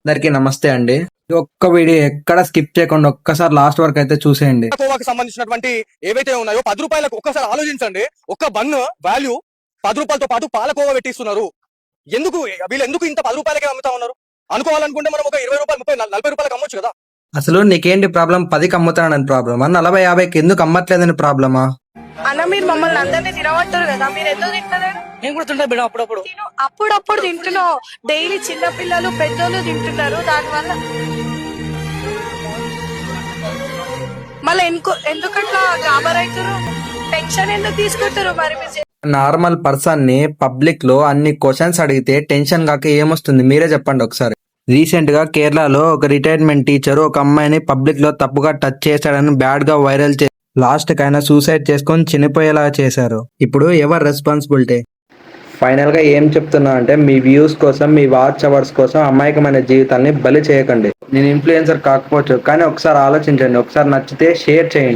అందరికీ నమస్తే అండి. ఈ ఒక్క వీడియో ఎక్కడ స్కిప్ చేయకుండా ఒక్కసారి లాస్ట్ వరకు అయితే చూసేయండి. కోవాకి సంబంధించినటువంటి ఏవైతే ఉన్నాయో 10 రూపాయలకు ఒక్కసారి ఆలోచించండి. ఒక్క బన్ను వాల్యూ 10 రూపాయలతో పాటు పాలకోవా పెట్టిస్తున్నారు. ఎందుకు వీళ్ళు ఎందుకు ఇంత 10 రూపాయలకే అమ్ముతా ఉన్నారు? అనుకోవాలనుకుంటే మనం ఒక 20 రూపాయలు 30 40 రూపాయలకు అమ్మొచ్చు కదా. అసలు నీకేంటి ప్రాబ్లం? 10కి అమ్ముతానని ప్రాబ్లమా? 40 50కి ఎందుకు అమ్మట్లేదని ప్రాబ్లమా? అన్న మీరు మమ్మల్ని అందరినీ తినమంటారు కదా, మీరు ఎందుకు తింటలేరు? నేను కూడా తింటా బిడ్డ అప్పుడప్పుడు. అప్పుడప్పుడు తింటున్నావు. డైలీ చిన్న పిల్లలు పెద్దోళ్ళు తింటున్నారు. దానివల్ల మళ్ళీ ఎందుకట్లా గాబరైతురు? టెన్షన్ ఎందుకు తీసుకుంటారు? మరి మీరు నార్మల్ పర్సన్ ని పబ్లిక్ లో అన్ని క్వశ్చన్స్ అడిగితే టెన్షన్ కాక ఏమొస్తుంది? మీరే చెప్పండి ఒకసారి. రీసెంట్ గా కేరళలో ఒక రిటైర్మెంట్ టీచర్ ఒక అమ్మాయిని పబ్లిక్ లో తప్పుగా టచ్ చేశాడని బ్యాడ్ గా వైరల్ చేసి లాస్ట్ కైనా సూసైడ్ చేసుకొని చనిపోయేలా చేశారు. ఇప్పుడు ఎవరు రెస్పాన్సిబిలిటీ? ఫైనల్ గా ఏం చెప్తున్నా అంటే, మీ వ్యూస్ కోసం, మీ వాచ్ అవర్స్ కోసం అమాయకమైన జీవితాన్ని బలి చేయకండి. నేను ఇన్ఫ్లుయెన్సర్ కాకపోవచ్చు, కానీ ఒకసారి ఆలోచించండి. ఒకసారి నచ్చితే షేర్ చేయండి.